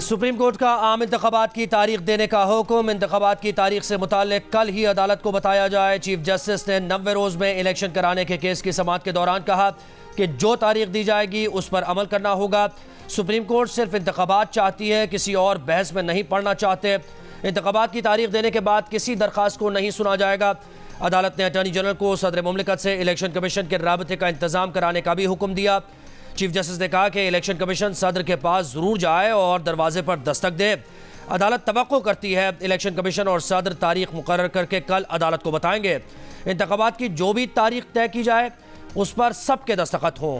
Supreme court का आम इंतखाबात की तारीख देने का हुक्म। इंतखाबात की तारीख से मुताल्लिक कल ही अदालत को बताया जाए। चीफ जस्टिस ने 90 रोज़ में इलेक्शन कराने के केस की समाअत के दौरान कहा कि जो तारीख दी जाएगी उस पर अमल करना होगा। सुप्रीम कोर्ट सिर्फ इंतखाबात चाहती है, किसी और बहस में नहीं पड़ना चाहते। इंतखाबात की तारीख देने के बाद किसी दरख्वास्त को नहीं सुना जाएगा। अदालत ने अटॉर्नी जनरल को सदर मुमलिकत से इलेक्शन कमीशन के राबते का इंतजाम कराने का भी हुक्म दिया। चीफ जस्टिस ने कहा कि इलेक्शन कमीशन सदर के पास ज़रूर जाए और दरवाजे पर दस्तक दे। अदालत तवक्को करती है इलेक्शन कमीशन और सदर तारीख मुकर्रर करके कल अदालत को बताएंगे। इंतखाबात की जो भी तारीख तय की जाए उस पर सबके दस्तखत हों।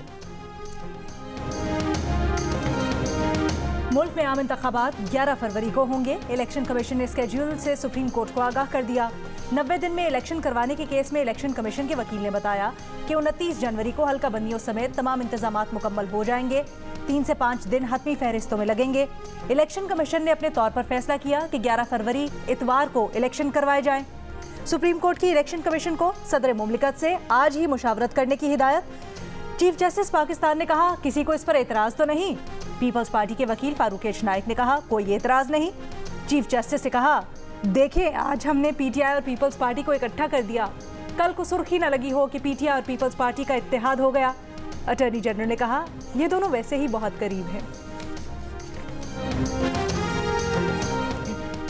मुल्क में आम इंतखाबात 11 फरवरी को होंगे। इलेक्शन कमीशन ने स्केड्यूल से सुप्रीम कोर्ट को आगाह कर दिया। 90 दिन में इलेक्शन करवाने के केस में इलेक्शन कमीशन के वकील ने बताया कि 29 जनवरी को हल्का बंदियों समेत तमाम इंतजामात मुकम्मल हो जाएंगे। 3 से 5 दिन हतमी फहरिस्तों में लगेंगे। इलेक्शन कमीशन ने अपने तौर पर फैसला किया कि 11 फरवरी इतवार को इलेक्शन करवाए जाएं। सुप्रीम कोर्ट की इलेक्शन कमीशन को सदर मुमलिकत से आज ही मुशावरत करने की हिदायत। चीफ जस्टिस पाकिस्तान ने कहा किसी को इस पर एतराज तो नहीं। पीपल्स पार्टी के वकील फारूक एच नाइक ने कहा कोई एतराज नहीं। चीफ जस्टिस ने कहा देखें, आज हमने पीटीआई और पीपल्स पार्टी को इकट्ठा कर दिया, कल को सुर्खी न लगी हो कि पीटीआई और पीपल्स पार्टी का इत्तेहाद हो गया। अटॉर्नी जनरल ने कहा ये दोनों वैसे ही बहुत करीब हैं।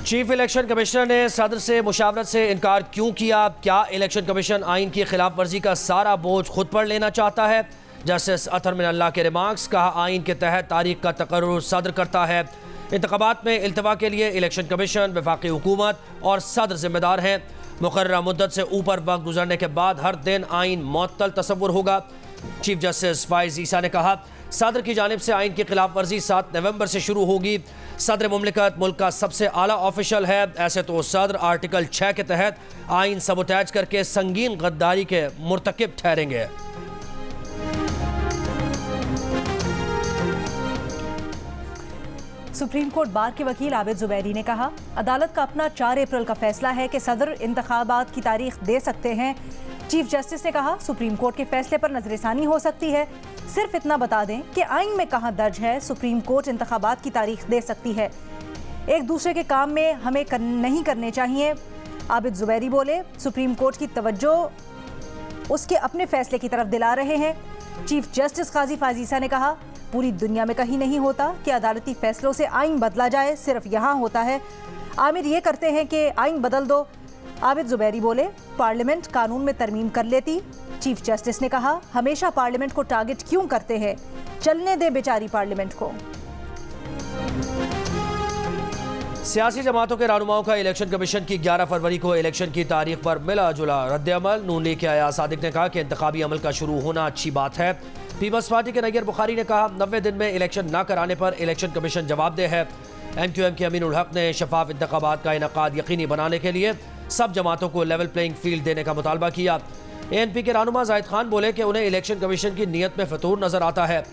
चीफ इलेक्शन कमिश्नर ने सदर से मुशावरत से इनकार क्यों किया? क्या इलेक्शन कमीशन आइन की खिलाफ वर्जी का सारा बोझ खुद पर लेना चाहता है? जस्टिस अतहर मिनल्लाह के रिमार्क्स। कहा आइन के तहत तारीख का तकर्रुर सदर करता है। इंतखाबात में इल्तवा के लिए इलेक्शन कमीशन, वफाकी हुकूमत और सदर जिम्मेदार हैं। मुकर्ररा मुद्दत से ऊपर वक्त गुजरने के बाद हर दिन आइन मुअत्तल तसव्वुर होगा। चीफ जस्टिस फाइज ईसा ने कहा सदर की जानिब से आइन की खिलाफ वर्जी 7 नवंबर से शुरू होगी। सदर मुमलिकत मुल्क का सबसे आला ऑफिशल है। ऐसे तो सदर आर्टिकल 6 के तहत आइन सबोटैज करके संगीन गद्दारी के मुर्तकिब ठहरेंगे। सुप्रीम कोर्ट बार के वकील आबिद जुबैरी ने कहा अदालत का अपना 4 अप्रैल का फैसला है कि सदर इंतखाबात की तारीख दे सकते हैं। चीफ जस्टिस ने कहा सुप्रीम कोर्ट के फैसले पर नजरसानी हो सकती है, सिर्फ इतना बता दें कि आइन में कहाँ दर्ज है सुप्रीम कोर्ट इंतखाबात की तारीख दे सकती है। एक दूसरे के काम में हमें नहीं करने चाहिए। आबिद जुबैरी बोले सुप्रीम कोर्ट की तवज्जो उसके अपने फैसले की तरफ दिला रहे हैं। चीफ जस्टिस काजी फाजीसा ने कहा पूरी दुनिया में कहीं नहीं होता कि अदालती फैसलों से आइन बदला जाए, सिर्फ यहाँ होता है। आमिर ये करते हैं कि आइन बदल दो। आबिद जुबैरी बोले पार्लियामेंट कानून में तरमीम कर लेती। चीफ जस्टिस ने कहा हमेशा पार्लियामेंट को टारगेट क्यों करते हैं, चलने दे बेचारी पार्लियामेंट को। सियासी जमातों के रहनुमाओं का इलेक्शन कमीशन की 11 फरवरी को इलेक्शन की तारीख पर मिला जुला रद्द-ए-अमल। नून लीग के अयाज सादिक ने कहा कि इंतखाबी अमल का शुरू होना अच्छी बात है। पीपल्स पार्टी के नैयर बुखारी ने कहा 90 दिन में इलेक्शन न कराने पर इलेक्शन कमीशन जवाबदेह है। MQM के अमीनुल हक ने शफाफ इंतखाबात का इनकाद यकीनी बनाने के लिए सब जमातों को लेवल प्लेइंग फील्ड देने का मुतालबा किया। ANP के रहनुमा जाहिद खान बोले कि उन्हें इलेक्शन कमीशन की नीयत में फतूर नजर आता है,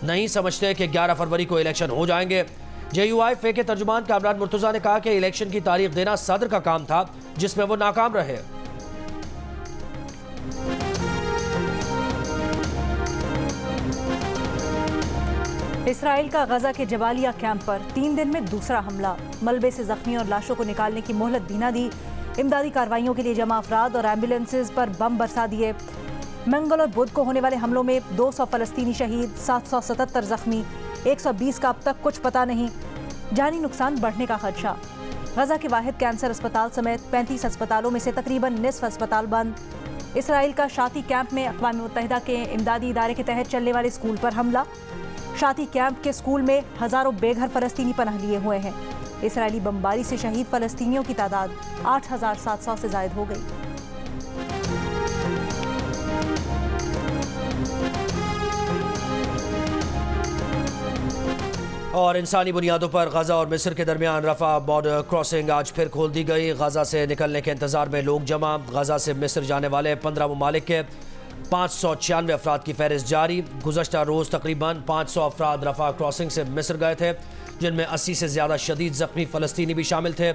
नहीं समझते कि 11 फरवरी को इलेक्शन हो जाएंगे। JUI फे के तर्जुमान कामरान मुर्तजा ने कहा कि इलेक्शन की तारीख देना सदर का काम था जिसमें वो नाकाम रहे। इसराइल का गजा के जबालिया कैंप पर 3 दिन में दूसरा हमला। मलबे से जख्मी और लाशों को निकालने की मोहलत भी न दी। इमदादी कार्रवाइयों के लिए जमा अफराद और एम्बुलेंसेज पर बम बरसा दिए। मंगल और बुध को होने वाले हमलों में 200 फलस्तीनी शहीद, 777 जख्मी, 120 का अब तक कुछ पता नहीं। जानी नुकसान बढ़ने का खदशा। गजा के वाहिद कैंसर अस्पताल समेत 35 अस्पतालों में से तकरीबन निस्फ अस्पताल बंद। इसराइल का शाती कैंप में अक़वाम मुत्तहिदा के इमदादी इदारे के तहत चलने वाले स्कूल पर हमला। शाती कैंप के स्कूल में हजारों बेघर फलस्तीनी पनाह लिए हुए हैं। इसराइली बमबारी से शहीद फलस्तीनियों की तादाद 8,700 से जायद हो गई। और इंसानी बुनियादों पर गजा और मिस्र के दरमियान रफा बॉर्डर क्रॉसिंग आज फिर खोल दी गई। गजा से निकलने के इंतजार में लोग जमा। गजा से मिस्र जाने वाले 15 ममालिक के 596 अफराद की फहरिस्त जारी। गुज़श्ता रोज़ तकरीबन 500 अफराद रफा क्रॉसिंग से मिस्र गए थे, जिनमें 80 से ज़्यादा शदीद ज़ख्मी फ़लस्तीनी भी शामिल थे।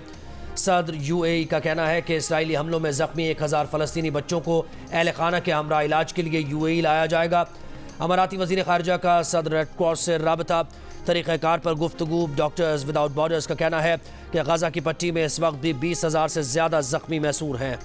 सदर UAE का कहना है कि इसराइली हमलों में ज़ख्मी 1000 फ़लस्तीनी बच्चों को अहल खाना के हमरा इलाज के लिए UAE लाया जाएगा। अमाराती वज़ीर ख़ारिजा का सदर रेड क्रॉस से राबता, तरीक़ाकार पर गुफ्तगू। डॉक्टर्स विदाउट बॉर्डर्स का कहना है कि गजा की पट्टी में इस वक्त भी 20,000 से ज़्यादा ज़ख्मी महसूर हैं।